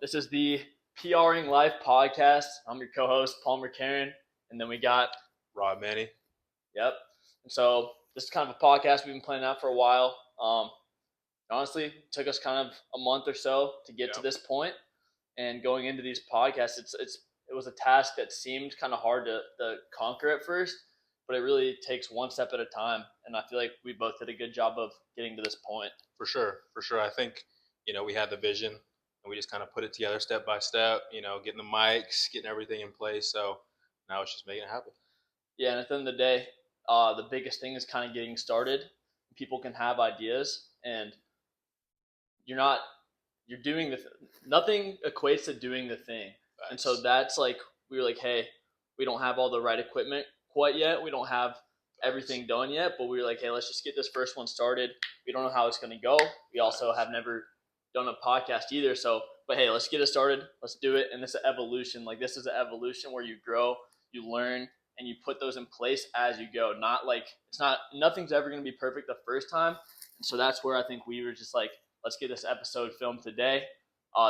This is the PRing Life podcast. I'm your co-host, Kahren, and then we got Rhod Manny. Yep. And so this is kind of a podcast we've been planning out for a while. Honestly, it took us kind of a month or so to get to this point. And going into these podcasts, it was a task that seemed kind of hard to conquer at first, but it really takes one step at a time. And I feel like we both did a good job of getting to this point. For sure. I think, we had the vision and we just kind of put it together step by step, getting the mics, getting everything in place. So now it's just making it happen. Yeah, and at the end of the day, the biggest thing is kind of getting started. People can have ideas, and you're doing nothing equates to doing the thing. Nice. And so that's like, we were like, hey, we don't have all the right equipment quite yet. We don't have everything done yet, but we were like, hey, let's just get this first one started. We don't know how it's going to go. We also have never done a podcast either. So, but hey, let's get it started. Let's do it. And this is evolution. Like, this is an evolution where you grow, you learn, and you put those in place as you go. Nothing's ever going to be perfect the first time. And so that's where I think we were just like, let's get this episode filmed today.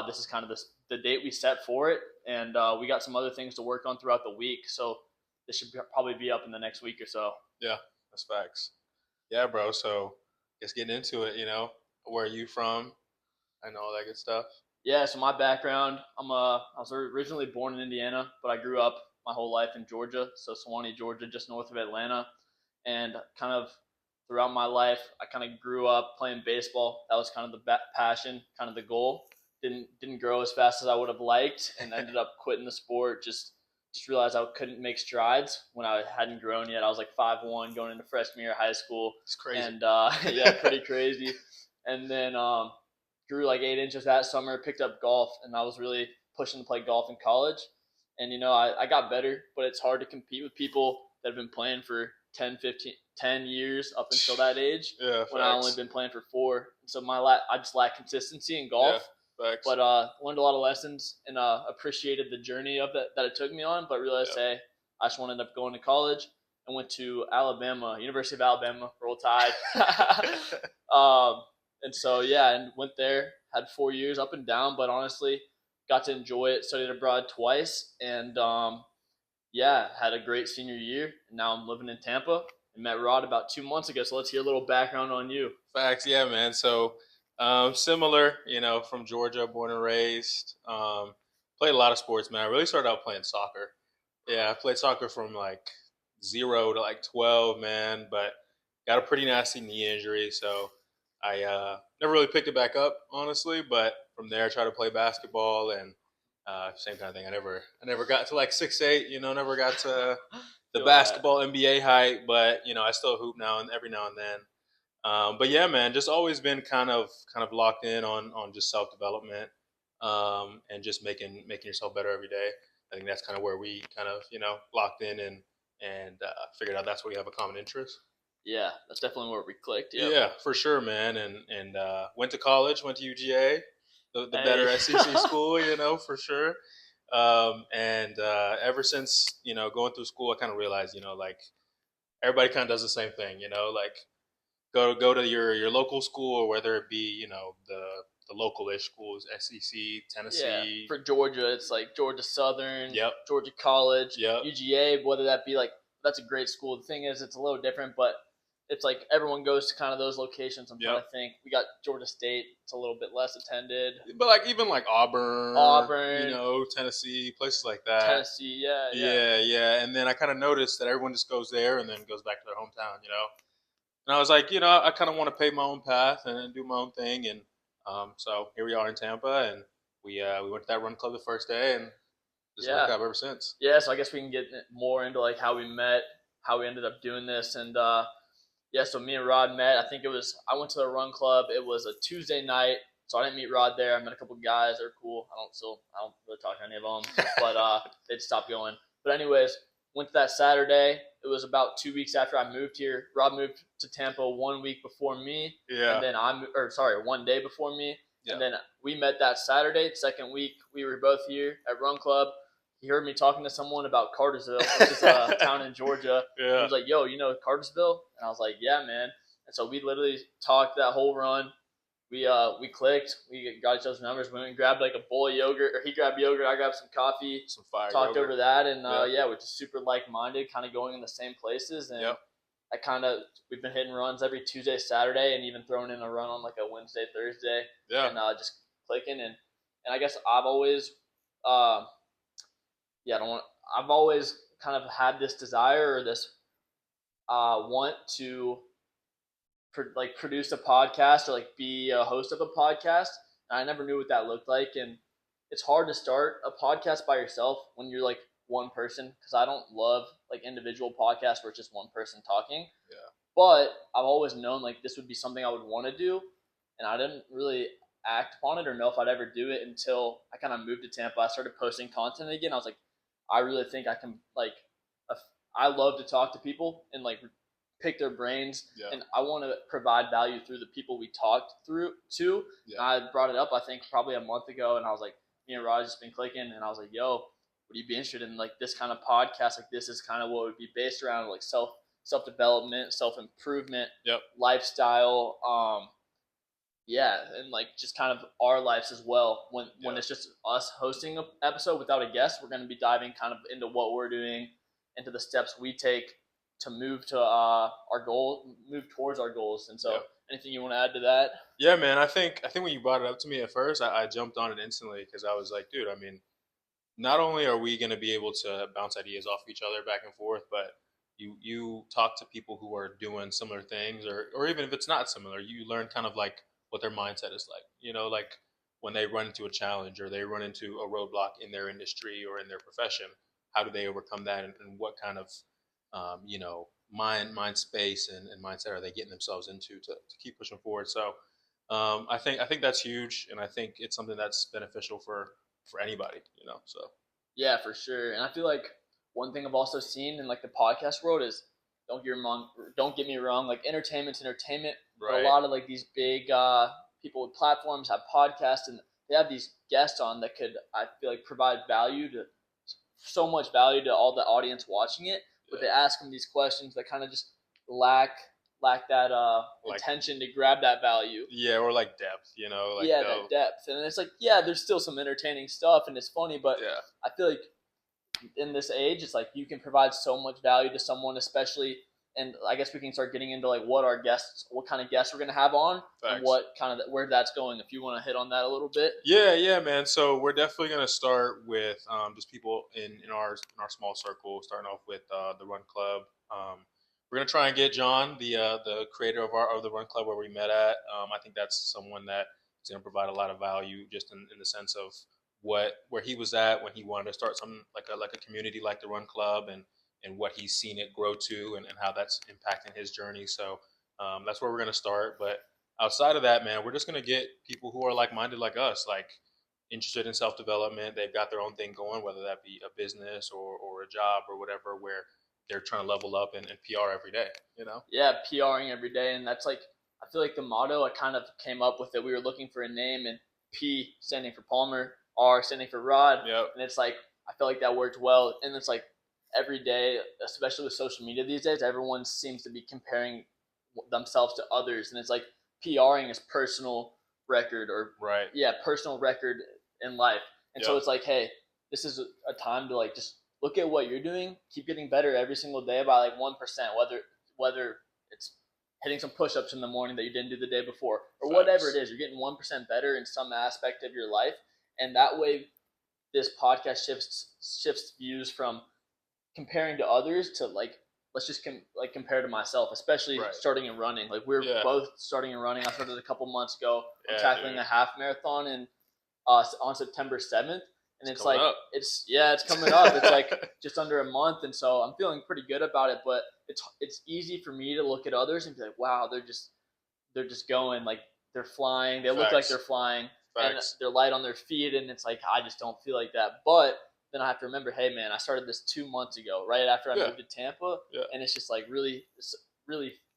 This is kind of the date we set for it. And we got some other things to work on throughout the week. So this should probably be up in the next week or so. Yeah, that's facts. Yeah, bro. So just getting into it, where are you from and all that good stuff? Yeah, so my background, I was originally born in Indiana, but I grew up my whole life in Georgia. So Suwanee, Georgia, just north of Atlanta. And kind of throughout my life, I kind of grew up playing baseball. That was kind of the passion, kind of the goal. Didn't grow as fast as I would have liked, and ended up quitting the sport. Just realized I couldn't make strides when I hadn't grown yet. I was like 5'1", going into freshman year of high school. It's crazy. And yeah, pretty crazy. And then grew like 8 inches that summer. Picked up golf, and I was really pushing to play golf in college. And I got better, but it's hard to compete with people that have been playing for 10 years up until that age. Yeah, when I only been playing for 4. So I just lack consistency in golf. Yeah. Facts. But learned a lot of lessons and appreciated the journey of that it took me on. But realized, hey, I just wanted to end up going to college and went to Alabama, University of Alabama, Roll Tide. And so, and went there, had 4 years up and down, but honestly, got to enjoy it, studied abroad twice, and had a great senior year. And now I'm living in Tampa and met Rhod about 2 months ago. So let's hear a little background on you. Facts, yeah, man. So similar, from Georgia, born and raised. Played a lot of sports, man. I really started out playing soccer. Yeah, I played soccer from like 0 to like 12, man, but got a pretty nasty knee injury, so I never really picked it back up, honestly. But from there, I tried to play basketball, and same kind of thing. I never got to like 6'8", never got to the basketball NBA height, but I still hoop now and every now and then. But yeah, man, just always been kind of locked in on just self-development, and just making yourself better every day. I think that's kind of where we kind of, locked in and figured out that's where we have a common interest. Yeah, that's definitely where we clicked. Yep. Yeah, for sure, man. And went to college, went to UGA, the better SEC school, for sure. And ever since, going through school, I kind of realized, like everybody kind of does the same thing, like go to your local school, or whether it be, the local-ish schools, SEC, Tennessee. Yeah, for Georgia, it's like Georgia Southern, Yep. Georgia College, Yep. UGA, whether that be like, that's a great school. The thing is, it's a little different, but it's like everyone goes to kind of those locations. I'm trying to think. We got Georgia State. It's a little bit less attended. But like even like Auburn, Tennessee, places like that. Tennessee, yeah. Yeah. And then I kind of noticed that everyone just goes there and then goes back to their hometown, And I was like, I kind of want to pave my own path and do my own thing. And so here we are in Tampa, and we went to that run club the first day, and just worked out ever since. Yeah, so I guess we can get more into like how we met, how we ended up doing this, and so me and Rhod met. I went to the run club. It was a Tuesday night, so I didn't meet Rhod there. I met a couple of guys. They're cool. I don't really talk to any of them, but they'd stopped going. But anyways, went to that Saturday. It was about 2 weeks after I moved here. Rhod moved to Tampa 1 week before me. Yeah. And then 1 day before me. Yeah. And then we met that Saturday. Second week, we were both here at Run Club. He heard me talking to someone about Cartersville, which is a town in Georgia. Yeah. He was like, yo, you know Cartersville? And I was like, yeah, man. And so we literally talked that whole run. we clicked. We got each other's numbers. We went and grabbed like a bowl of yogurt, or he grabbed yogurt. I grabbed some coffee. Some fire Talked yogurt. over that, and Yeah. we're just super like minded, kind of going in the same places. And Yep. we've been hitting runs every Tuesday, Saturday, and even throwing in a run on like a Wednesday, Thursday, Yeah. and just clicking. And I guess I've always, uh, I've always kind of had this desire or this want to produce a podcast or like be a host of a podcast. And I never knew what that looked like, and it's hard to start a podcast by yourself when you're like one person, because I don't love like individual podcasts where it's just one person talking. Yeah. But I've always known like this would be something I would want to do, and I didn't really act upon it or know if I'd ever do it until I kind of moved to Tampa. I started posting content again. I was like, I really think I can I love to talk to people and like pick their brains, and I want to provide value through the people we talked through to. Yeah. I brought it up, I think, probably a month ago, and I was like, me and Rhod just been clicking, and I was like, yo, would you be interested in like this kind of podcast? Like this is kind of what would be based around like self development, self improvement, lifestyle, and like just kind of our lives as well. When it's just us hosting an episode without a guest, we're going to be diving kind of into what we're doing, into the steps we take to move to our goal, move towards our goals. And so, anything you want to add to that? Yeah, man. I think when you brought it up to me at first, I jumped on it instantly because I was like, dude. I mean, not only are we going to be able to bounce ideas off each other back and forth, but you talk to people who are doing similar things, or even if it's not similar, you learn kind of like what their mindset is like. You know, like when they run into a challenge or they run into a roadblock in their industry or in their profession, how do they overcome that, and what kind of mind space and mindset are they getting themselves into to keep pushing forward. So I think that's huge, and I think it's something that's beneficial for anybody, so yeah, for sure. And I feel like one thing I've also seen in like the podcast world is, don't get me wrong, like entertainment's entertainment, right. But a lot of like these big people with platforms have podcasts, and they have these guests on that could, I feel like, provide so much value to all the audience watching it, but they ask them these questions that kind of just lack that intention to grab that value. Yeah, or like depth, that depth. And it's like, there's still some entertaining stuff and it's funny, but I feel like in this age, it's like you can provide so much value to someone, especially. And I guess we can start getting into like what kind of guests we're gonna have on, and what kind of where that's going. If you want to hit on that a little bit. Yeah, man. So we're definitely gonna start with just people in our small circle, starting off with the Run Club. We're gonna try and get John, the creator of the Run Club where we met at. I think that's someone that is gonna provide a lot of value, just in the sense of where he was at when he wanted to start something like a community like the Run Club, and what he's seen it grow to, and how that's impacting his journey. So that's where we're going to start. But outside of that, man, we're just going to get people who are like-minded like us, like interested in self-development. They've got their own thing going, whether that be a business or a job or whatever, where they're trying to level up and PR every day, Yeah, PRing every day. And that's like, I feel like the motto, I kind of came up with it. We were looking for a name, and P standing for Palmer, R standing for Rhod. Yep. And it's like, I feel like that worked well. And it's like, every day, especially with social media these days, everyone seems to be comparing themselves to others, and it's like PRing is personal record, or personal record in life. And so it's like, hey, this is a time to like just look at what you're doing, keep getting better every single day by like 1%, whether it's hitting some push-ups in the morning that you didn't do the day before, or whatever it is, you're getting 1% better in some aspect of your life. And that way this podcast shifts views from comparing to others to like, let's just compare to myself, especially starting and running. Like we're both starting and running. I started a couple months ago. I'm tackling a half marathon on September 7th, and it's like it's coming up. It's like just under a month, and so I'm feeling pretty good about it. But it's easy for me to look at others and be like, wow, they're just going, like they're flying. They look like they're flying, and they're light on their feet, and it's like I just don't feel like that. But then I have to remember, hey man, I started this 2 months ago, right after I moved to Tampa, and it's just like really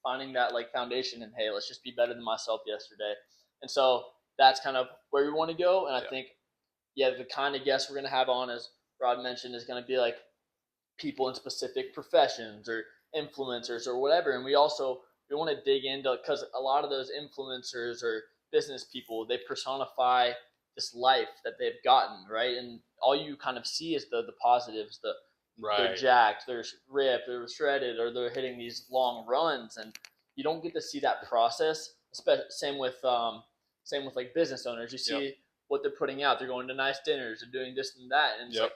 finding that like foundation, and hey, let's just be better than myself yesterday. And so that's kind of where we want to go. And I think, the kind of guests we're gonna have on, as Rhod mentioned, is gonna be like people in specific professions or influencers or whatever. And we want to dig into, because a lot of those influencers or business people. They personify this life that they've gotten, right? And all you kind of see is the positives, they're jacked, they're ripped, they're shredded, or they're hitting these long runs, and you don't get to see that process. Same with like business owners. You see what they're putting out. They're going to nice dinners, they're doing this and that, and it's like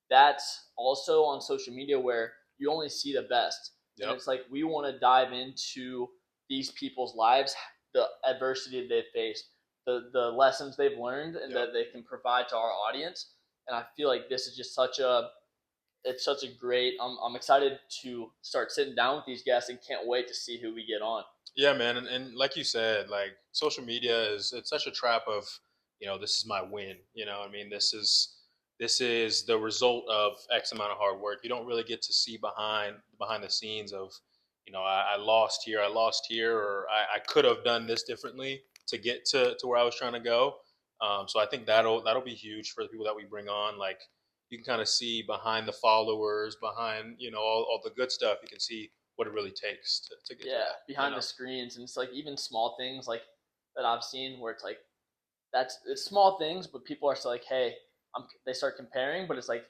that's also on social media where you only see the best. And it's like we want to dive into these people's lives, the adversity they faced, the lessons they've learned, and that they can provide to our audience. And I feel like this is just such a great. I'm excited to start sitting down with these guests and can't wait to see who we get on. Yeah, man, and like you said, like social media it's such a trap of this is my win. I mean this is the result of X amount of hard work. You don't really get to see behind the scenes of I lost here, or I could have done this differently to get to where I was trying to go. So I think that'll be huge for the people that we bring on. Like you can kind of see behind the followers, behind all the good stuff. You can see what it really takes to get to that, behind the screens. And it's like even small things like that I've seen where it's like it's small things, but people are still like, hey, they start comparing, but it's like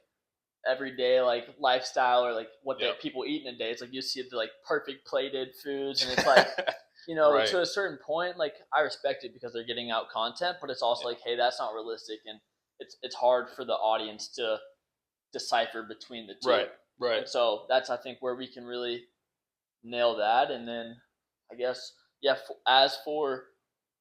everyday like lifestyle or like what people eat in a day. It's like you see the like perfect plated foods, and it's like right. To a certain point, like I respect it because they're getting out content, but it's also like, hey, that's not realistic, and it's hard for the audience to decipher between the two. Right. And so that's I think where we can really nail that. And then I guess as for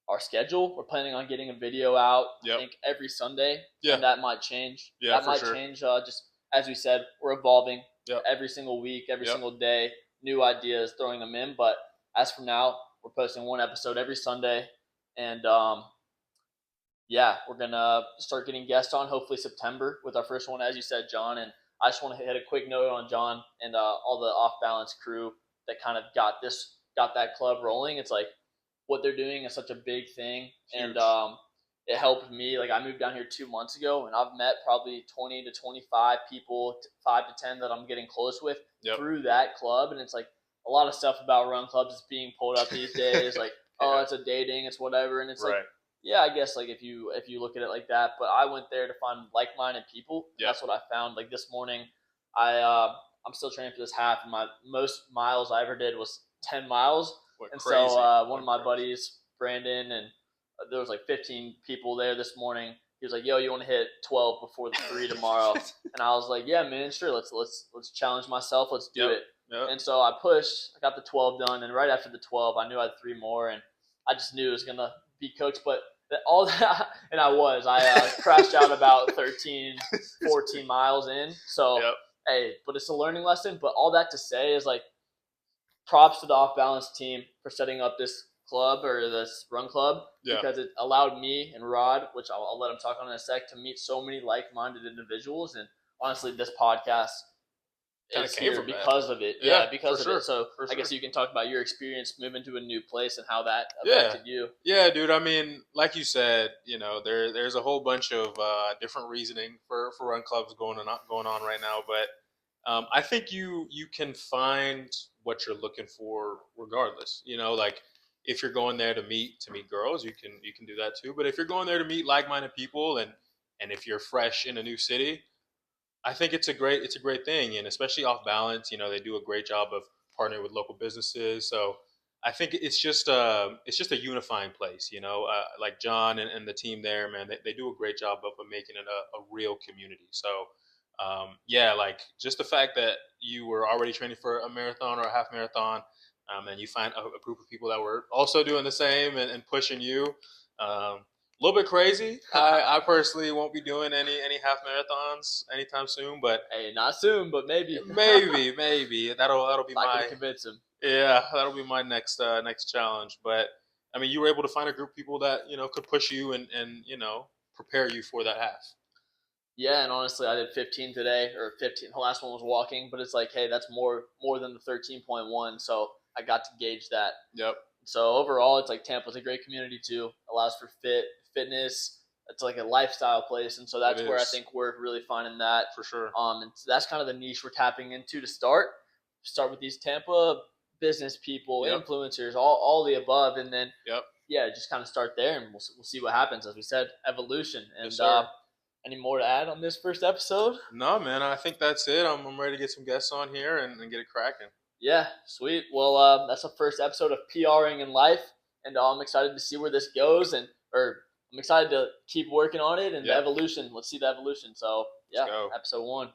our schedule, we're planning on getting a video out I think every Sunday. And that might change. That might change just as we said, we're evolving every single week, every single day, new ideas, throwing them in. But as for now, we're posting one episode every Sunday. And we're gonna start getting guests on hopefully September with our first one, as you said, John. And I just want to hit a quick note on John and all the Off Balance crew that kind of got that club rolling. It's like what they're doing is such a big thing. Huge. And it helped me. Like I moved down here 2 months ago, and I've met probably 20 to 25 people, 5 to 10 that I'm getting close with through that club. And it's like a lot of stuff about run clubs is being pulled up these days. Like, it's a dating, it's whatever. And it's like, I guess like if you look at it like that, but I went there to find like-minded people. That's what I found. Like this morning, I'm still training for this half, and my most miles I ever did was 10 miles. So one of my buddies, Brandon, and there was like 15 people there this morning. He was like, "Yo, you want to hit 12 before the 3 tomorrow?" And I was like, "Yeah, man, sure. Let's challenge myself. Let's do it." And so I pushed. I got the 12 done, and right after the 12, I knew I had 3 more, and I just knew it was gonna be cooked. But all that, and I crashed out about 13, 14 miles in. So hey, but it's a learning lesson. But all that to say is like, props to the Off Balance team for setting up this club or this run club because it allowed me and Rhod, which I'll let him talk on in a sec, to meet so many like-minded individuals. And honestly, this podcast is here because of it. Because of it. So I guess you can talk about your experience moving to a new place and how that affected you. Yeah, dude. I mean, like you said, there's a whole bunch of different reasoning for run clubs going on right now, but I think you can find what you're looking for regardless. Like if you're going there to meet girls, you can do that too. But if you're going there to meet like-minded people and if you're fresh in a new city, I think it's a great thing. And especially Off Balance, they do a great job of partnering with local businesses. So I think it's just a unifying place. Like John and the team there, man, they do a great job of making it a real community. So like just the fact that you were already training for a marathon or a half marathon, and you find a group of people that were also doing the same and pushing you. A little bit crazy. I personally won't be doing any half marathons anytime soon, but hey, not soon, but maybe. maybe that'll be I can convince him. Yeah, that'll be my next challenge. But I mean, you were able to find a group of people that could push you and prepare you for that half. Yeah, and honestly, I did 15 today, or 15. The last one was walking, but it's like, hey, that's more than the 13.1, so I got to gauge that. Yep. So overall, it's like Tampa's a great community too. Allows for fitness. It's like a lifestyle place, and so that's where I think we're really finding that for sure. And so that's kind of the niche we're tapping into to start. Start with these Tampa business people, influencers, all the above, and then yeah, just kind of start there, and we'll see what happens. As we said, evolution. And Yes, sir. any more to add on this first episode? No, man, I think that's it. I'm ready to get some guests on here and get it cracking. Yeah, sweet. Well, that's the first episode of PRing in life, and I'm excited to see where this goes, I'm excited to keep working on it and the Yep. evolution. Let's see the evolution. So yeah, Let's go. episode 1.